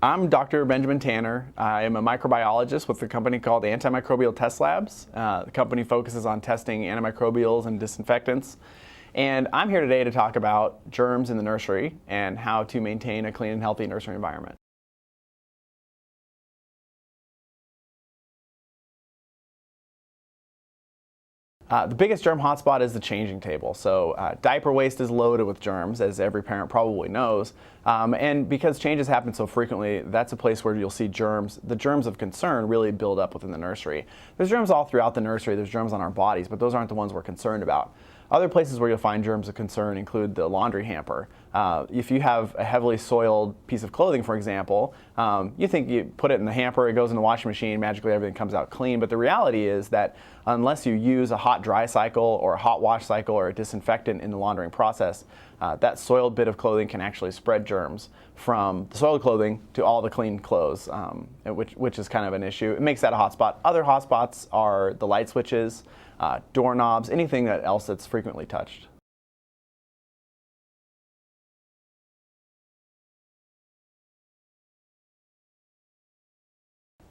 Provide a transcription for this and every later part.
I'm Dr. Benjamin Tanner. I am a microbiologist with a company called Antimicrobial Test Labs. The company focuses on testing antimicrobials and disinfectants. And I'm here today to talk about germs in the nursery and how to maintain a clean and healthy nursery environment. The biggest germ hotspot is the changing table. So diaper waste is loaded with germs, as every parent probably knows. And because changes happen so frequently, that's a place where you'll see germs. The germs of concern really build up within the nursery. There's germs all throughout the nursery. There's germs on our bodies, but those aren't the ones we're concerned about. Other places where you'll find germs of concern include the laundry hamper. If you have a heavily soiled piece of clothing, for example, you think you put it in the hamper, it goes in the washing machine, magically everything comes out clean. But the reality is that unless you use a hot dry cycle or a hot wash cycle or a disinfectant in the laundering process, that soiled bit of clothing can actually spread germs from the soiled clothing to all the clean clothes, which is kind of an issue. It makes that a hotspot. Other hotspots are the light switches, doorknobs, anything else that's frequently touched.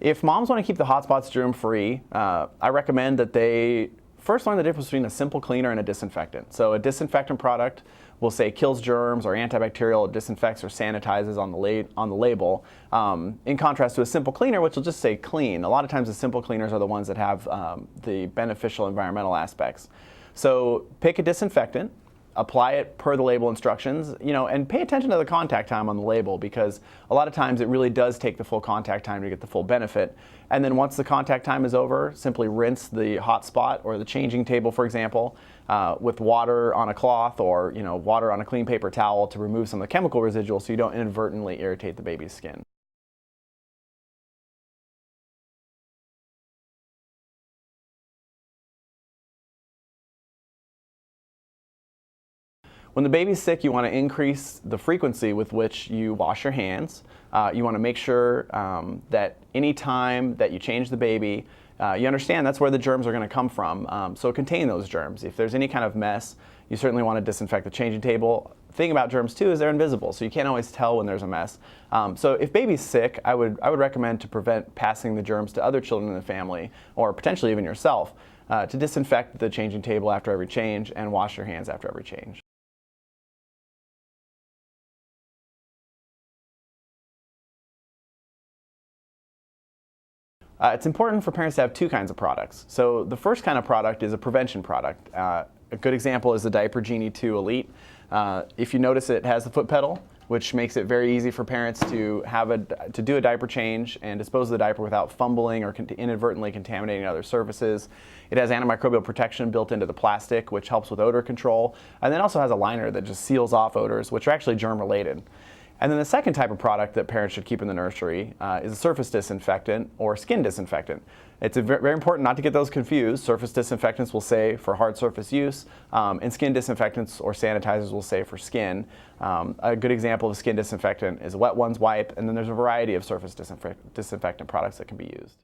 If moms want to keep the hotspots germ-free, I recommend that they first learn the difference between a simple cleaner and a disinfectant. So a disinfectant product will say kills germs or antibacterial, disinfects or sanitizes on the label, in contrast to a simple cleaner, which will just say clean. A lot of times the simple cleaners are the ones that have the beneficial environmental aspects. So pick a disinfectant, apply it per the label instructions, and pay attention to the contact time on the label, because a lot of times it really does take the full contact time to get the full benefit. And then once the contact time is over, simply rinse the hot spot or the changing table, for example, with water on a cloth or water on a clean paper towel to remove some of the chemical residuals so you don't inadvertently irritate the baby's skin. When the baby's sick, you want to increase the frequency with which you wash your hands. You want to make sure that any time that you change the baby, you understand that's where the germs are going to come from. So contain those germs. If there's any kind of mess, you certainly want to disinfect the changing table. The thing about germs too is they're invisible, so you can't always tell when there's a mess. So if baby's sick, I would recommend, to prevent passing the germs to other children in the family, or potentially even yourself, to disinfect the changing table after every change and wash your hands after every change. It's important for parents to have two kinds of products. So the first kind of product is a prevention product. A good example is the Diaper Genie 2 Elite. If you notice, it has the foot pedal, which makes it very easy for parents to do a diaper change and dispose of the diaper without fumbling or inadvertently contaminating other surfaces. It has antimicrobial protection built into the plastic, which helps with odor control, and then also has a liner that just seals off odors, which are actually germ-related. And then the second type of product that parents should keep in the nursery is a surface disinfectant or skin disinfectant. It's very important not to get those confused. Surface disinfectants will say for hard surface use, and skin disinfectants or sanitizers will say for skin. A good example of a skin disinfectant is a Wet Ones wipe, and then there's a variety of surface disinfectant products that can be used.